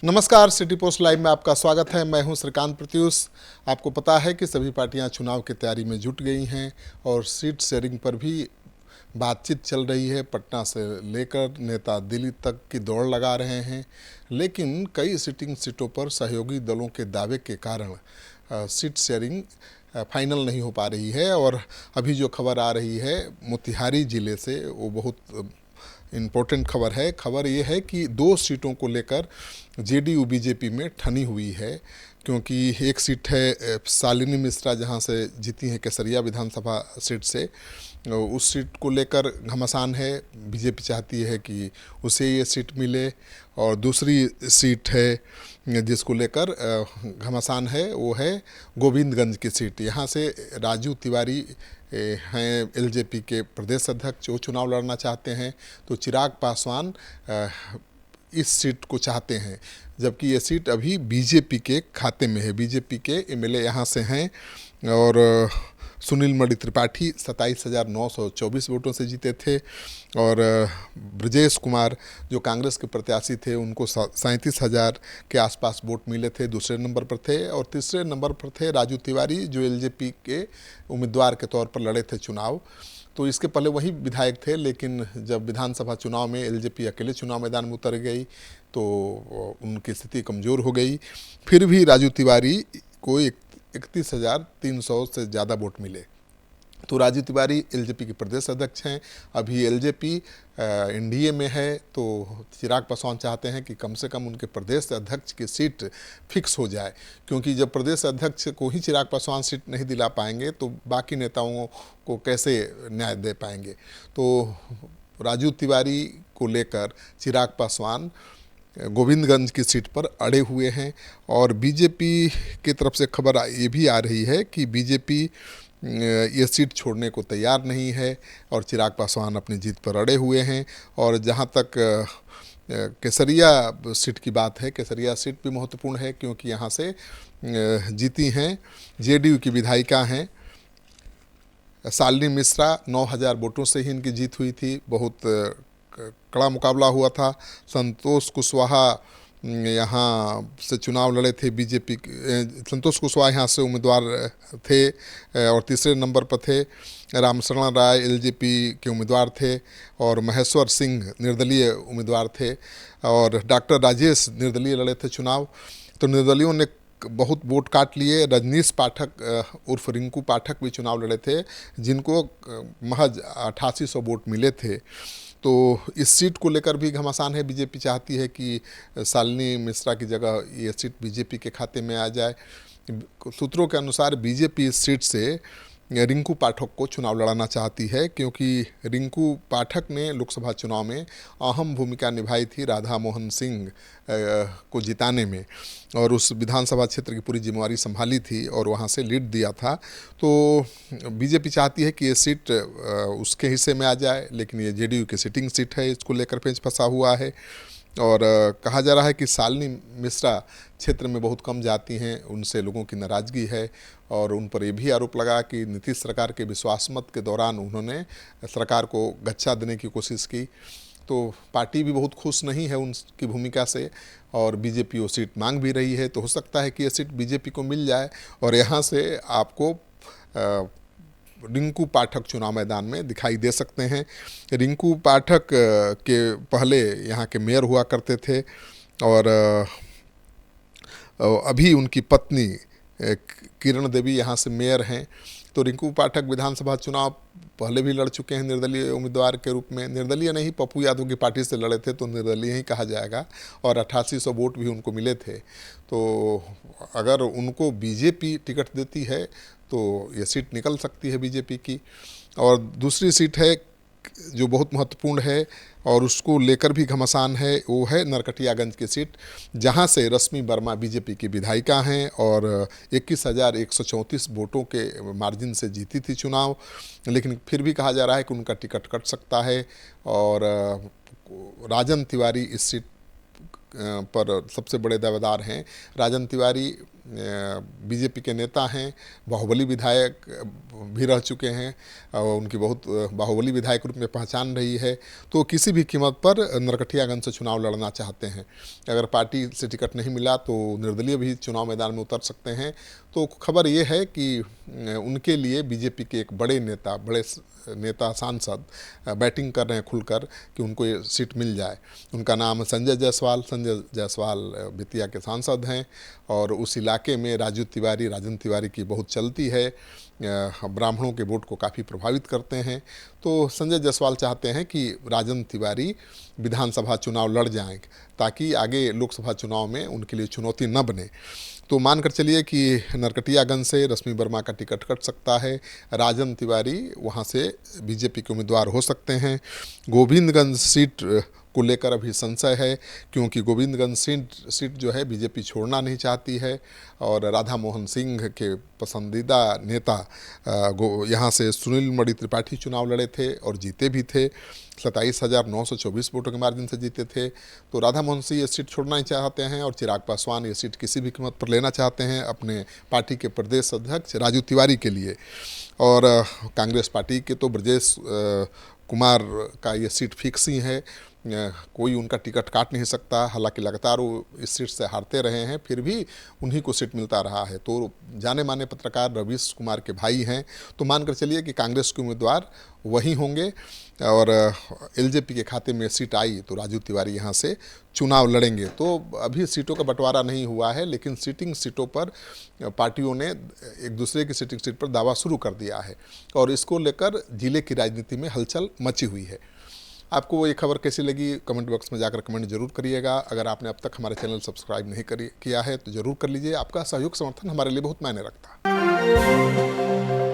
नमस्कार, city post live में आपका स्वागत है। मैं हूं श्रीकांत प्रत्युष। आपको पता है कि सभी पार्टियां चुनाव की तैयारी में जुट गई हैं और सीट शेयरिंग पर भी बातचीत चल रही है। पटना से लेकर नेता दिल्ली तक की दौड़ लगा रहे हैं, लेकिन कई सिटिंग सीटों पर सहयोगी दलों के दावे के कारण सीट शेयरिंग फाइनल नहीं हो पा रही है। और अभी जो खबर आ रही है मोतिहारी ज़िले से, वो बहुत इम्पोर्टेंट खबर है। खबर ये है कि 2 सीटों को लेकर जेडीयू बीजेपी में ठनी हुई है, क्योंकि एक सीट है शालिनी मिश्रा, जहां से जीती हैं केसरिया विधानसभा सीट से। उस सीट को लेकर घमासान है। बीजेपी चाहती है कि उसे ये सीट मिले। और दूसरी सीट है जिसको लेकर घमासान है, वो है गोविंदगंज की सीट। यहाँ से राजू तिवारी हैं एलजेपी के प्रदेश अध्यक्ष, वो चुनाव लड़ना चाहते हैं। तो चिराग पासवान इस सीट को चाहते हैं, जबकि ये सीट अभी बीजेपी के खाते में है। बीजेपी के एमएलए यहाँ से हैं और सुनील मणि त्रिपाठी 27,924 वोटों से जीते थे। और ब्रजेश कुमार जो कांग्रेस के प्रत्याशी थे, उनको 37,000 के आसपास वोट मिले थे, दूसरे नंबर पर थे। और तीसरे नंबर पर थे राजू तिवारी, जो एलजेपी के उम्मीदवार के तौर पर लड़े थे चुनाव। तो इसके पहले वही विधायक थे, लेकिन जब विधानसभा चुनाव में एलजेपी अकेले चुनाव मैदान में उतर गई तो उनकी स्थिति कमज़ोर हो गई। फिर भी राजू तिवारी को 31,300 से ज़्यादा वोट मिले। तो राजू तिवारी एलजेपी के प्रदेश अध्यक्ष हैं। अभी एलजेपी एनडीए में है, तो चिराग पासवान चाहते हैं कि कम से कम उनके प्रदेश अध्यक्ष की सीट फिक्स हो जाए, क्योंकि जब प्रदेश अध्यक्ष को ही चिराग पासवान सीट नहीं दिला पाएंगे तो बाकी नेताओं को कैसे न्याय दे पाएंगे। तो राजू तिवारी को लेकर चिराग पासवान गोविंदगंज की सीट पर अड़े हुए हैं। और बीजेपी की तरफ से खबर ये भी आ रही है कि बीजेपी ये सीट छोड़ने को तैयार नहीं है और चिराग पासवान अपनी जीत पर अड़े हुए हैं। और जहां तक केसरिया सीट की बात है, केसरिया सीट भी महत्वपूर्ण है, क्योंकि यहाँ से जीती हैं जेडीयू की विधायिका हैं शालिनी मिश्रा। 9,000 वोटों से ही इनकी जीत हुई थी। बहुत कड़ा मुकाबला हुआ था। संतोष कुशवाहा यहाँ से चुनाव लड़े थे बीजेपी। संतोष कुशवाहा यहाँ से उम्मीदवार थे और तीसरे नंबर पर थे। रामशरण राय एलजेपी के उम्मीदवार थे और महेश्वर सिंह निर्दलीय उम्मीदवार थे। और डॉक्टर राजेश निर्दलीय लड़े थे चुनाव। तो निर्दलीयों ने बहुत वोट काट लिए। रजनीश पाठक उर्फ रिंकू पाठक भी चुनाव लड़े थे, जिनको महज 8800 वोट मिले थे। तो इस सीट को लेकर भी घमासान है। बीजेपी चाहती है कि शालिनी मिश्रा की जगह ये सीट बीजेपी के खाते में आ जाए। सूत्रों के अनुसार बीजेपी इस सीट से रिंकू पाठक को चुनाव लड़ाना चाहती है, क्योंकि रिंकू पाठक ने लोकसभा चुनाव में अहम भूमिका निभाई थी राधा मोहन सिंह को जिताने में, और उस विधानसभा क्षेत्र की पूरी जिम्मेवारी संभाली थी और वहां से लीड दिया था। तो बीजेपी चाहती है कि ये सीट उसके हिस्से में आ जाए, लेकिन ये जेडीयू की सिटिंग सीट है, इसको लेकर पेंच फंसा हुआ है। और कहा जा रहा है कि शालिनी मिश्रा क्षेत्र में बहुत कम जाती हैं, उनसे लोगों की नाराज़गी है। और उन पर यह भी आरोप लगा कि नीतीश सरकार के विश्वास मत के दौरान उन्होंने सरकार को गच्चा देने की कोशिश की। तो पार्टी भी बहुत खुश नहीं है उनकी भूमिका से, और बीजेपी वो सीट मांग भी रही है। तो हो सकता है कि ये सीट बीजेपी को मिल जाए और यहाँ से आपको रिंकू पाठक चुनाव मैदान में दिखाई दे सकते हैं। रिंकू पाठक के पहले यहाँ के मेयर हुआ करते थे और अभी उनकी पत्नी किरण देवी यहाँ से मेयर हैं। तो रिंकू पाठक विधानसभा चुनाव पहले भी लड़ चुके हैं निर्दलीय उम्मीदवार के रूप में। निर्दलीय नहीं, पप्पू यादव की पार्टी से लड़े थे, तो निर्दलीय ही कहा जाएगा। और 8800 वोट भी उनको मिले थे। तो अगर उनको बीजेपी टिकट देती है तो ये सीट निकल सकती है बीजेपी की। और दूसरी सीट है जो बहुत महत्वपूर्ण है और उसको लेकर भी घमासान है, वो है नरकटियागंज की सीट, जहां से रश्मि वर्मा बीजेपी की विधायिका हैं और 21,134 वोटों के मार्जिन से जीती थी चुनाव। लेकिन फिर भी कहा जा रहा है कि उनका टिकट कट सकता है। और राजन तिवारी इस सीट पर सबसे बड़े दावेदार हैं। राजन तिवारी बीजेपी के नेता हैं, बाहुबली विधायक भी रह चुके हैं और उनकी बहुत बाहुबली विधायक रूप में पहचान रही है, तो किसी भी कीमत पर नरकटियागंज से चुनाव लड़ना चाहते हैं। अगर पार्टी से टिकट नहीं मिला तो निर्दलीय भी चुनाव मैदान में उतर सकते हैं। तो खबर ये है कि उनके लिए बीजेपी के एक बड़े नेता सांसद बैटिंग कर रहे हैं खुलकर कि उनको ये सीट मिल जाए। उनका नाम संजय जायसवाल बेतिया के सांसद हैं और उस इलाके में राजन तिवारी की बहुत चलती है, ब्राह्मणों के वोट को काफ़ी प्रभावित करते हैं। तो संजय जायसवाल चाहते हैं कि राजन तिवारी विधानसभा चुनाव लड़ जाएं ताकि आगे लोकसभा चुनाव में उनके लिए चुनौती न बने। तो मानकर चलिए कि नरकटियागंज से रश्मि वर्मा का टिकट कट सकता है, राजन तिवारी वहां से बीजेपी के उम्मीदवार हो सकते हैं। गोविंदगंज सीट को लेकर अभी संशय है क्योंकि गोविंदगंज सीट जो है बीजेपी छोड़ना नहीं चाहती है और राधा मोहन सिंह के पसंदीदा नेता यहाँ से सुनील मणि त्रिपाठी चुनाव लड़े थे और जीते भी थे, 27,924 वोटों के मार्जिन से जीते थे। तो राधा मोहन सिंह ये सीट छोड़ना ही चाहते हैं और चिराग पासवान ये सीट किसी भी कीमत पर लेना चाहते हैं अपने पार्टी के प्रदेश अध्यक्ष राजू तिवारी के लिए। और कांग्रेस पार्टी के तो ब्रजेश कुमार का ये सीट फिक्स ही है, कोई उनका टिकट काट नहीं सकता। हालांकि लगातार वो इस सीट से हारते रहे हैं, फिर भी उन्हीं को सीट मिलता रहा है। तो जाने माने पत्रकार रवीश कुमार के भाई हैं, तो मानकर चलिए कि कांग्रेस के उम्मीदवार वही होंगे और एलजेपी के खाते में सीट आई तो राजू तिवारी यहाँ से चुनाव लड़ेंगे। तो अभी सीटों का बंटवारा नहीं हुआ है, लेकिन सिटिंग सीटों पर पार्टियों ने एक दूसरे की सिटिंग सीट पर दावा शुरू कर दिया है और इसको लेकर जिले की राजनीति में हलचल मची हुई है। आपको ये खबर कैसी लगी कमेंट बॉक्स में जाकर कमेंट जरूर करिएगा। अगर आपने अब तक हमारे चैनल सब्सक्राइब नहीं किया है तो ज़रूर कर लीजिए। आपका सहयोग समर्थन हमारे लिए बहुत मायने रखता है।